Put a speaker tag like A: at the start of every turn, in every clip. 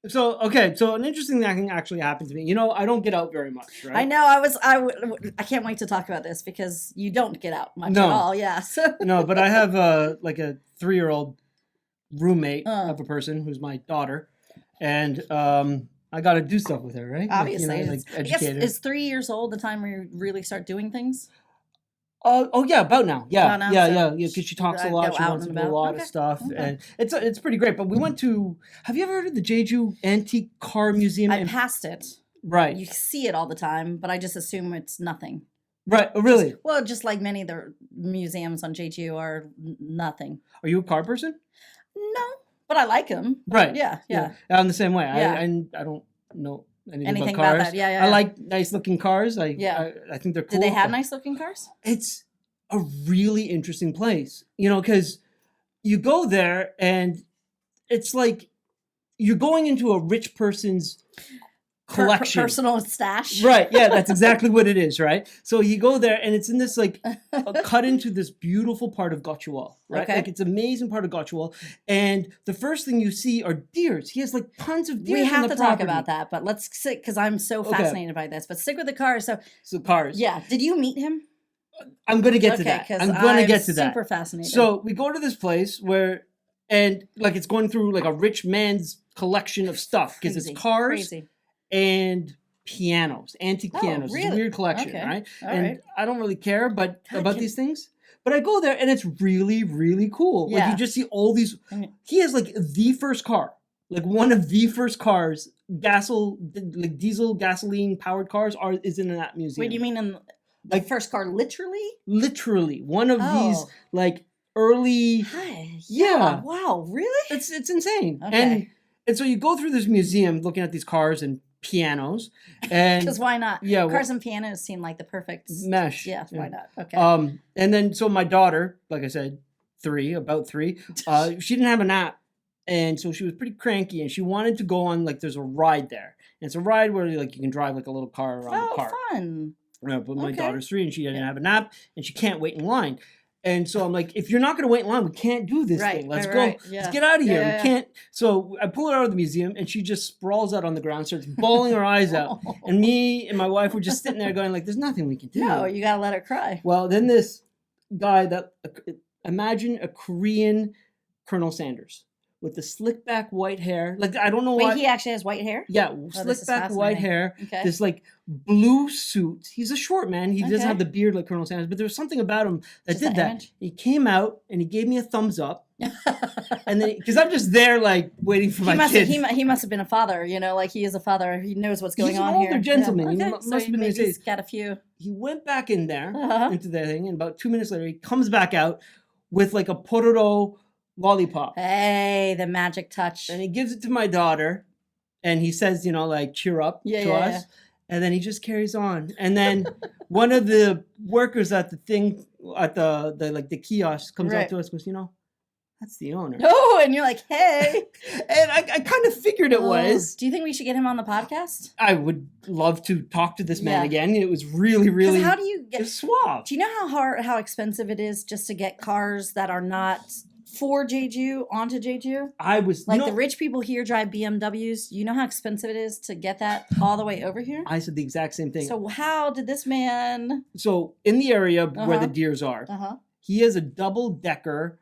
A: So okay, so an interesting thing actually happened to me. You know, I don't get out very much,
B: I
A: right?
B: know. I can't wait to talk about this because you don't get out much at
A: No,
B: all. Yeah. So,
A: no, but I have like a 3-year-old roommate
B: uh,
A: of a person who's my daughter, and I got to do stuff with her, right? Like
B: obviously,
A: like
B: I guess
A: educate her.
B: is 3 years old the time where you really start doing things?
A: Oh yeah, about now.
B: About
A: Yeah,
B: now,
A: yeah,
B: so
A: yeah, yeah. Because she talks a
B: I
A: lot.
B: go
A: She
B: out
A: wants
B: and
A: to do a
B: about.
A: lot of
B: Okay.
A: stuff,
B: Okay.
A: and it's pretty great. But we went to. Have you ever heard of the Jeju Antique Car Museum?
B: I passed it.
A: Right,
B: You see it all the time, but I just assume it's nothing.
A: right. Oh, really?
B: Just like many of the museums on Jeju are nothing.
A: Are you a car person?
B: No, but I like them.
A: Right.
B: Yeah.
A: I'm the same way.
B: Yeah.
A: I don't know anything
B: Anything
A: about
B: about
A: cars.
B: that? Yeah.
A: I like nice looking cars.
B: Yeah.
A: I think they're cool.
B: Did they have
A: but
B: nice looking cars?
A: It's a really interesting place, you know, because you go there and it's like you're going into a rich person's collection.
B: Personal stash.
A: Right. Yeah, that's exactly what it is, right? So you go there and it's in this like cut into this beautiful part of Gochual, right?
B: Okay.
A: Like it's amazing part of Gochual. And the first thing you see are deers. He has like tons of deer.
B: We have
A: on the
B: to talk
A: property.
B: about that, but let's stick because I'm so
A: Okay.
B: fascinated by this. But stick with the cars.
A: So cars.
B: Yeah, did you meet him?
A: I'm gonna get to
B: Okay,
A: that.
B: 'cause
A: I'm gonna get to that.
B: Super fascinated.
A: So we go to this place where and like it's going through like a rich man's collection of stuff because it's
B: Crazy,
A: cars
B: crazy.
A: and pianos, antique
B: Oh,
A: pianos. It's a
B: really?
A: weird collection,
B: Okay.
A: right?
B: All
A: and
B: right.
A: I don't really care
B: God,
A: about these things. But I go there and it's really, really cool. Like
B: Yeah.
A: you just see all these.
B: Mm.
A: He has like the first car, like one of the first cars, like diesel gasoline powered cars is in that museum.
B: Wait, do you mean in the
A: Like-
B: first car, literally?
A: Literally one of these
B: Oh.
A: like early.
B: Hi.
A: Yeah.
B: Wow. Really?
A: It's insane.
B: Okay.
A: And so you go through this museum looking at these cars and pianos, and
B: Because why not?
A: yeah,
B: Cars and pianos seem like the perfect
A: mesh.
B: Yeah. Why not? Okay.
A: And then so my daughter, like I said, about three, she didn't have a nap, and so she was pretty cranky, and she wanted to go on like there's a ride there, and it's a ride where like you can drive like a little car around the park.
B: Fun.
A: Yeah, but my
B: Okay.
A: daughter's 3 and she didn't
B: Yeah.
A: have a nap and she can't wait in line. And so I'm like, if you're not going to wait in line, we can't do this
B: Right,
A: thing. Let's
B: right,
A: go.
B: right. Yeah.
A: Let's get out of here.
B: Yeah.
A: We can't. So I pull her out of the museum and she just sprawls out on the ground, starts bawling her eyes out. And me and my wife were just sitting there going like, there's nothing we can do.
B: No, you gotta let her cry.
A: Well, then this guy imagine a Korean Colonel Sanders with the slick back white hair. Like, I don't know why.
B: Wait, he actually has white hair?
A: Yeah,
B: this
A: slick
B: is
A: back white
B: fascinating.
A: hair.
B: Okay.
A: This like blue suit. He's a short man. He doesn't
B: Okay.
A: have the beard like Colonel Sanders, but there was something about him that
B: Just
A: did
B: the
A: that.
B: image?
A: He came out and he gave me a thumbs up, and then because I'm just there like waiting for my kid.
B: He must have been a father, like he is a father. He knows what's going
A: He's an
B: on
A: older
B: here.
A: gentleman.
B: Yeah.
A: He
B: Okay.
A: must have been in his
B: maybe he's
A: 80s.
B: got a few.
A: He went back in there
B: Uh-huh.
A: into the thing, and about 2 minutes later, he comes back out with like a pororo lollipop,
B: Hey, the magic touch.
A: and he gives it to my daughter, and he says, like cheer up
B: Yeah,
A: to
B: yeah,
A: us.
B: yeah.
A: And then he just carries on. And then one of the workers at the thing at the kiosk comes
B: Right.
A: up to us and goes, that's the owner.
B: Oh, and you're like, hey.
A: And I kind of figured it was.
B: Do you think we should get him on the podcast?
A: I would love to talk to this man
B: Yeah.
A: again. It was really, really
B: How do you get?
A: suave.
B: Do you know how expensive it is just to get cars that are not for Jeju onto Jeju?
A: I was
B: Like the rich people here drive BMWs. You know how expensive it is to get that all the way over here?
A: I said the exact same thing.
B: So how did this man?
A: So in the area where
B: Uh-huh.
A: the deers are,
B: Uh-huh.
A: he has a double-decker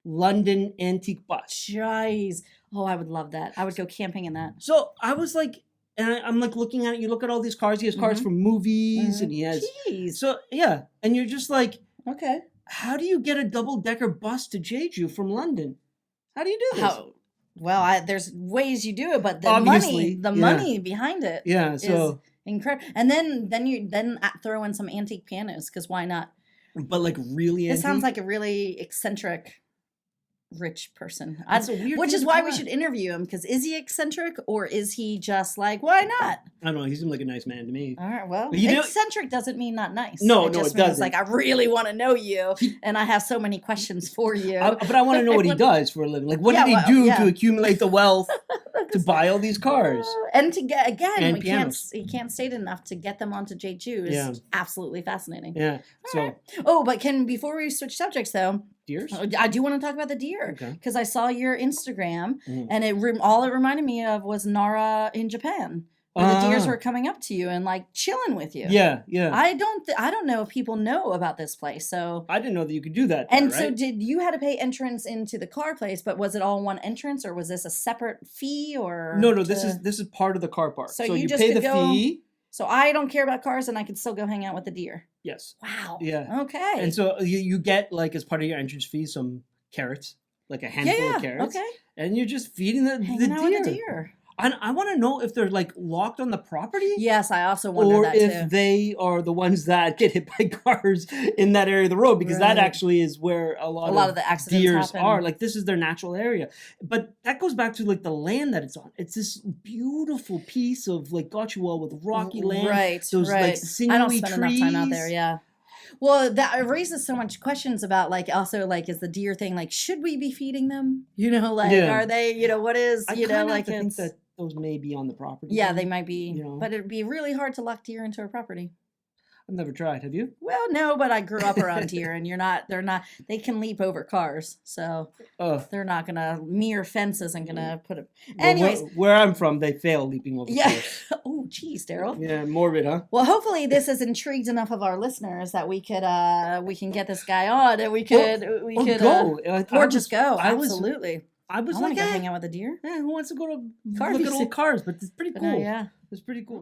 A: London antique bus.
B: Jeez. Oh, I would love that. I would go camping in that.
A: So I was like, and I'm like looking at it. You look at all these cars. He has cars
B: Mhm.
A: from movies,
B: Mhm.
A: and he has.
B: Jeez.
A: So yeah, and you're just like,
B: Okay.
A: how do you get a double-decker bus to Jeju from London? How do you do this?
B: How? Well, there's ways you do it, but the
A: Obviously,
B: money behind it
A: Yeah. So,
B: incredible. And then you throw in some antique pianos because why not?
A: but like really,
B: It sounds
A: antique?
B: like a really eccentric rich person.
A: That's a weird
B: Which
A: thing
B: is
A: to
B: why
A: come
B: we
A: at.
B: should interview him because is he eccentric or is he just like why not?
A: I don't know. He seemed like a nice man to me.
B: All right, well,
A: You know-
B: eccentric doesn't mean not nice.
A: No,
B: it
A: no,
B: just
A: it
B: means
A: doesn't.
B: like I really want to know you and I have so many questions for you.
A: But I want to know what he does for a living. Like, what
B: Yeah,
A: did he
B: well,
A: do
B: yeah.
A: to accumulate the wealth to buy all these cars.
B: And to get again,
A: And
B: we
A: pianos.
B: can't state enough to get them onto Jeju is
A: Yeah.
B: absolutely fascinating.
A: Yeah. So
B: Alright. Oh, but before we switch subjects though,
A: deers.
B: I do want to talk about the deer
A: Okay.
B: because I saw your Instagram
A: Mhm.
B: and all it reminded me of was Nara in Japan, where the deers were coming up to you and like chilling with you.
A: Yeah. Yeah.
B: I don't know if people know about this place. So
A: I didn't know that you could do that. There,
B: and so
A: right?
B: did you had to pay entrance into the car place, but was it all one entrance or was this a separate fee or
A: No. This is part of the car park.
B: So
A: So
B: you
A: you
B: just
A: pay
B: could
A: the
B: go-
A: fee.
B: So I don't care about cars and I could still go hang out with the deer.
A: Yes.
B: Wow.
A: Yeah.
B: Okay.
A: And so you get like as part of your entrance fee some carrots, like a handful of carrots,
B: okay.
A: and you're just feeding the
B: Hanging out
A: deer.
B: with the deer.
A: And I want to know if they're like locked on the property.
B: Yes, I also wonder
A: Or
B: that
A: if
B: too.
A: they are the ones that get hit by cars in that area of the road, because that
B: Right.
A: actually is where a lot
B: of
A: of
B: the accidents
A: deers
B: happen.
A: are. Like this is their natural area. But that goes back to like the land that it's on. It's this beautiful piece of like Gotchewell with rocky land.
B: Right,
A: Those
B: right.
A: like sinewy
B: I don't spend enough time out there,
A: trees.
B: yeah. Well, that raises so much questions about like also like is the deer thing like should we be feeding them? You know, like
A: Yeah.
B: are they, what is,
A: I
B: you know,
A: kinda
B: like
A: have to think
B: it's
A: that those may be on the property.
B: yeah,
A: then.
B: they might be,
A: you know.
B: but it'd be really hard to lock deer into a property.
A: I've never tried. Have you?
B: Well, no, but I grew up around deer and they can leap over cars. So
A: Oh.
B: they're not gonna, mere fence isn't gonna put a,
A: Well,
B: anyways.
A: where I'm from, they fail leaping over
B: Yeah.
A: cars.
B: Oh, geez, Darryl.
A: Yeah, morbid, huh?
B: Well, hopefully this has intrigued enough of our listeners that we can get this guy on and we could
A: go.
B: or just go.
A: I was
B: Absolutely.
A: I was
B: I want
A: like,
B: to go
A: "Eh,
B: hang out with a deer.
A: who wants to go to
B: Car
A: look at
B: racing.
A: old cars?" But it's pretty
B: But
A: cool.
B: no, yeah.
A: It's pretty cool.